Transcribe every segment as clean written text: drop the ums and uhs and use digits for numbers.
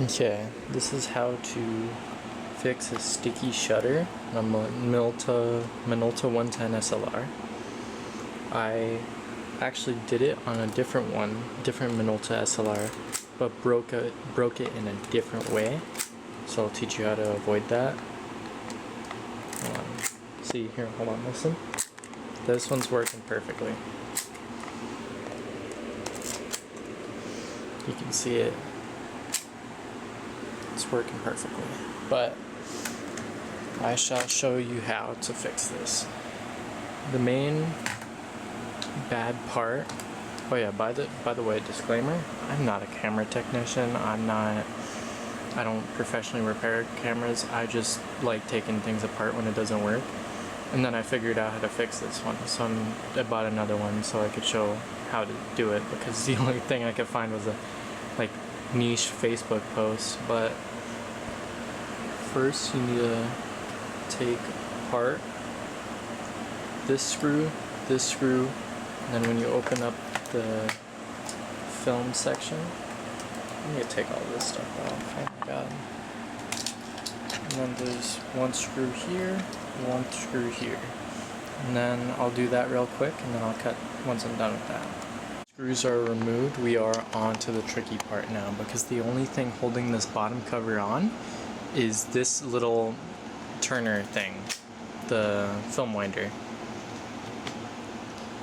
Okay, this is how to fix a sticky shutter on a minolta 110 SLR. I actually did it on a different minolta SLR, but broke it in a different way. So I'll teach you how to avoid that. Hold on. See here, hold on, listen. This one's working perfectly. You can see it. It's working perfectly, but I shall show you how to fix this. The main bad part, oh yeah, by the way, disclaimer, I'm not a camera technician. I don't professionally repair cameras. I just like taking things apart when it doesn't work. And then I figured out how to fix this one, so I bought another one so I could show how to do it, because the only thing I could find was a niche Facebook post. But first you need to take apart this screw, and then when you open up the film section, I'm gonna take all this stuff off. Oh my god. And then there's one screw here, one screw here. And then I'll do that real quick, and then I'll cut once I'm done with that. Screws are removed. We are on to the tricky part now, because the only thing holding this bottom cover on is this little turner thing, the film winder.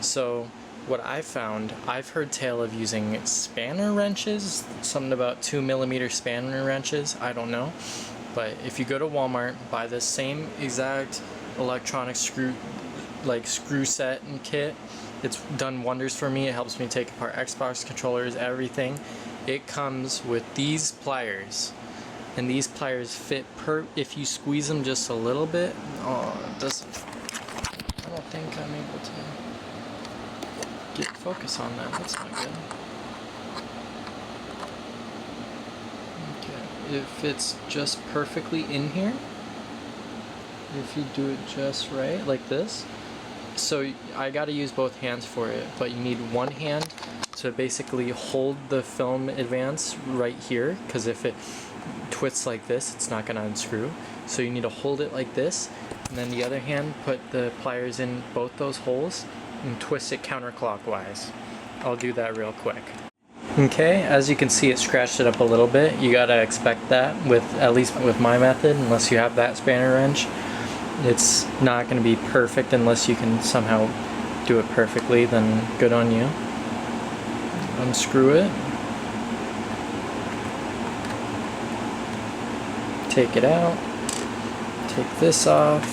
So what I found, I've heard tale of using spanner wrenches, something about 2mm spanner wrenches, I don't know. But if you go to Walmart, buy the same exact electronic screw set and kit. It's done wonders for me. It helps me take apart Xbox controllers, everything. It comes with these pliers, and these pliers fit if you squeeze them just a little bit. Oh, it doesn't. I don't think I'm able to get focus on that. That's not good. Okay, it fits just perfectly in here. If you do it just right, like this. So I gotta use both hands for it, but you need one hand to basically hold the film advance right here, because if it twists like this, it's not gonna unscrew. So you need to hold it like this, and then the other hand, put the pliers in both those holes and twist it counterclockwise. I'll do that real quick. Okay, as you can see, it scratched it up a little bit. You gotta expect that, at least with my method, unless you have that spanner wrench. It's not going to be perfect unless you can somehow do it perfectly, then good on you. Unscrew it. Take it out. Take this off.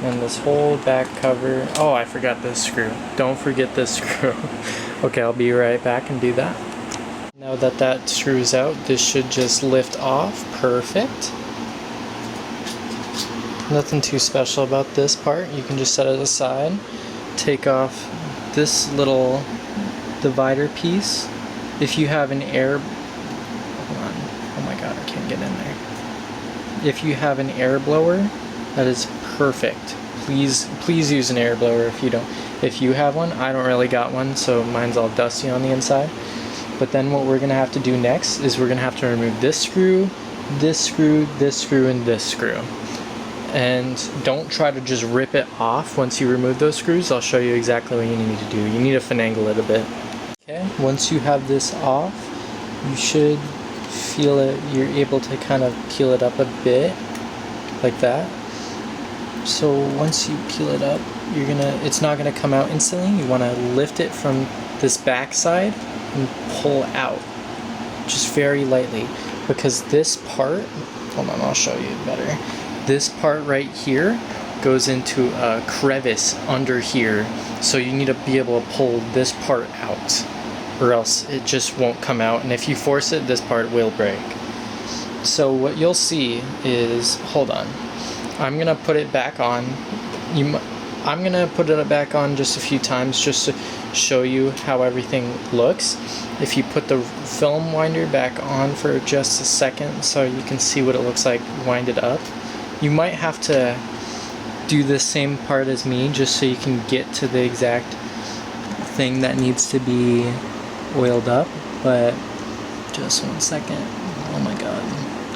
And this whole back cover. Oh, I forgot this screw. Don't forget this screw. Okay, I'll be right back and do that. Now that screws out, this should just lift off. Perfect. Nothing too special about this part. You can just set it aside. Take off this little divider piece. If you have an air... Hold on. Oh my god, I can't get in there. If you have an air blower, that is perfect. Please use an air blower if you don't. If you have one, I don't really got one, so mine's all dusty on the inside. But then what we're going to have to do next is we're going to have to remove this screw, this screw, this screw, and this screw. And don't try to just rip it off once you remove those screws. I'll show you exactly what you need to do. You need to finagle it a bit. Okay, once you have this off, you should feel it. You're able to kind of peel it up a bit, like that. So once you peel it up, it's not going to come out instantly. You want to lift it from this back side and pull out just very lightly, because this part, hold on, I'll show you better. This part right here goes into a crevice under here, so you need to be able to pull this part out, or else it just won't come out, and if you force it, this part will break. So what you'll see is, hold on, I'm gonna put it back on. I'm gonna put it back on just a few times just to show you how everything looks. If you put the film winder back on for just a second so you can see what it looks like wind it up. You might have to do the same part as me just so you can get to the exact thing that needs to be oiled up. But just 1 second. Oh my god.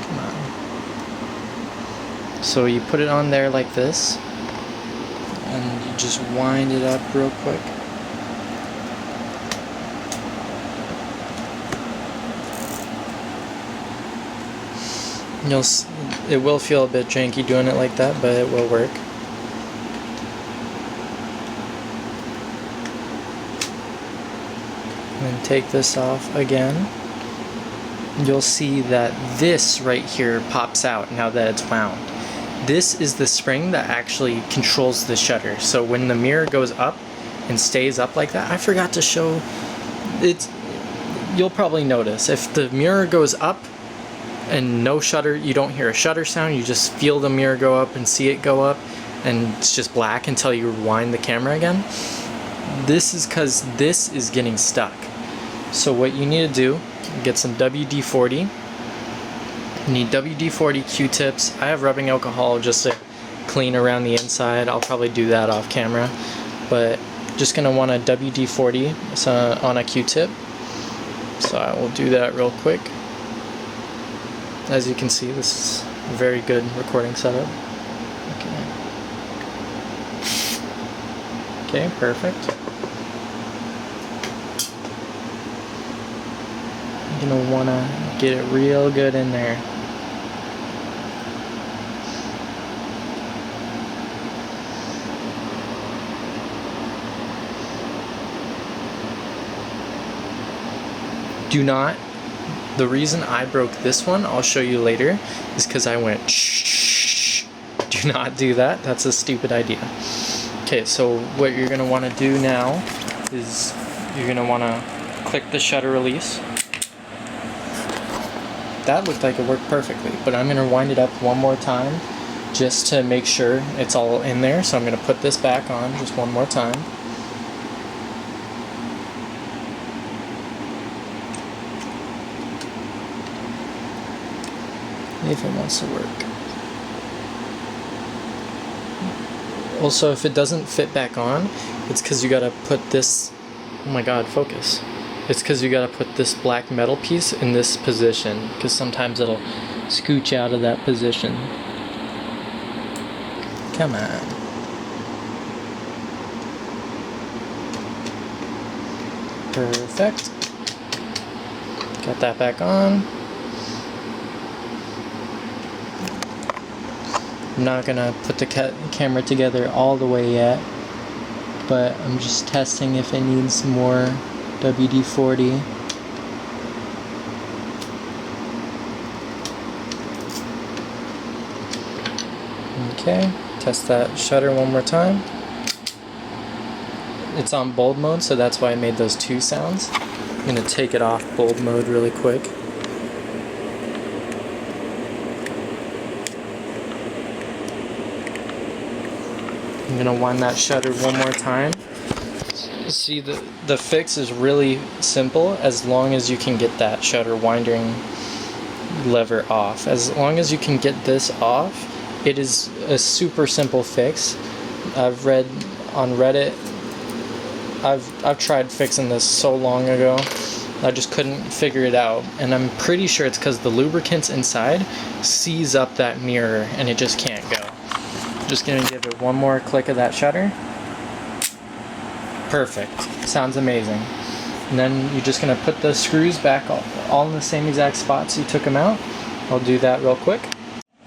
Come on. So you put it on there like this, and you just wind it up real quick. It will feel a bit janky doing it like that, but it will work. And then take this off again. You'll see that this right here pops out now that it's wound. This is the spring that actually controls the shutter. So when the mirror goes up and stays up like that, I forgot to show it. You'll probably notice if the mirror goes up and no shutter, you don't hear a shutter sound, you just feel the mirror go up and see it go up, and it's just black until you rewind the camera again. This is because this is getting stuck. So what you need to do, get some WD-40. You need WD-40 Q-tips. I have rubbing alcohol just to clean around the inside. I'll probably do that off camera, but just gonna want a WD-40 on a Q-tip. So I will do that real quick. As you can see, this is a very good recording setup. Okay, perfect. You're gonna wanna get it real good in there. Do not. The reason I broke this one, I'll show you later, is because I went shh. Do not do that. That's a stupid idea. Okay, so what you're going to want to do now is you're going to want to click the shutter release. That looked like it worked perfectly, but I'm going to wind it up one more time just to make sure it's all in there. So I'm going to put this back on just one more time. If it wants to work. Also, if it doesn't fit back on, it's because you gotta put this, oh my god, focus. It's because you gotta put this black metal piece in this position, because sometimes it'll scooch out of that position. Come on. Perfect. Got that back on. I'm not gonna put the camera together all the way yet, but I'm just testing if it needs more WD-40. Okay, test that shutter one more time. It's on bulb mode, so that's why I made those two sounds. I'm gonna take it off bulb mode really quick. I'm gonna wind that shutter one more time. See, the fix is really simple as long as you can get that shutter winding lever off. As long as you can get this off, it is a super simple fix. I've read on Reddit, I've tried fixing this so long ago, I just couldn't figure it out, and I'm pretty sure it's because the lubricants inside seize up that mirror and it just can't go. Just gonna give it one more click of that shutter. Perfect. Sounds amazing. And then you're just gonna put the screws back all in the same exact spots you took them out. I'll do that real quick.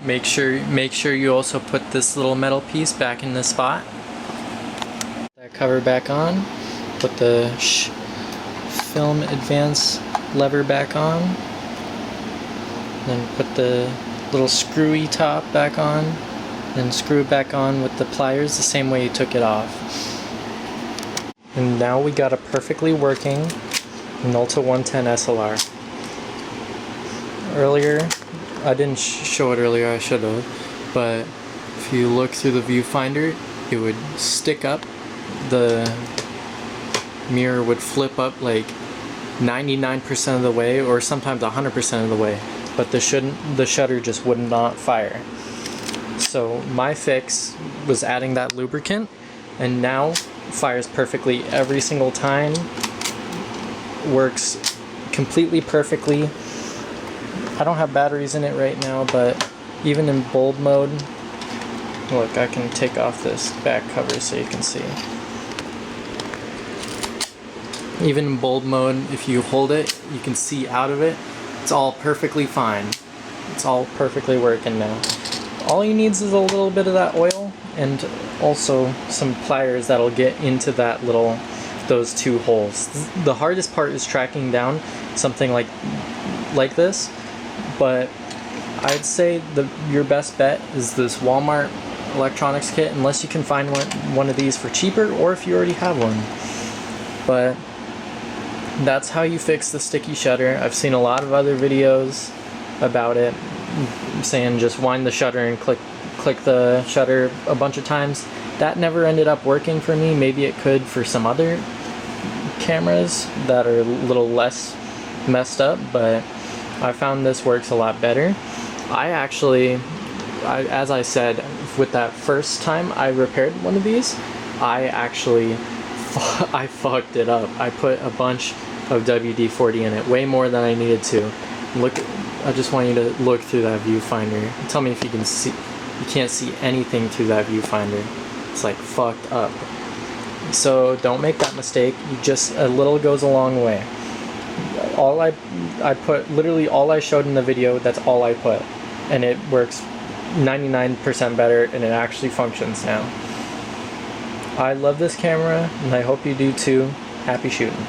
Make sure you also put this little metal piece back in the spot. That cover back on. Put the film advance lever back on. Then put the little screwy top back on. Then screw it back on with the pliers the same way you took it off. And now we got a perfectly working Minolta 110 SLR. Earlier, I didn't show it earlier, I should have, but if you look through the viewfinder, it would stick up, the mirror would flip up like 99% of the way, or sometimes 100% of the way, but the shutter just would not fire. So my fix was adding that lubricant, and now fires perfectly every single time, works completely perfectly. I don't have batteries in it right now, but even in bulb mode, look, I can take off this back cover so you can see. Even in bulb mode, if you hold it, you can see out of it. It's all perfectly fine. It's all perfectly working now. All you need is a little bit of that oil and also some pliers that'll get into that those two holes. The hardest part is tracking down something like this, but I'd say your best bet is this Walmart electronics kit, unless you can find one of these for cheaper, or if you already have one. But that's how you fix the sticky shutter. I've seen a lot of other videos about it, saying just wind the shutter and click the shutter a bunch of times. That never ended up working for me. Maybe it could for some other cameras that are a little less messed up, but I found this works a lot better. As I said, with that first time I repaired one of these, I fucked it up. I put a bunch of WD-40 in it, way more than I needed to. I just want you to look through that viewfinder. Tell me if you can see. You can't see anything through that viewfinder. It's like fucked up. So don't make that mistake. A little goes a long way. I put literally all I showed in the video. That's all I put, and it works 99% better, and it actually functions now. I love this camera, and I hope you do too. Happy shooting.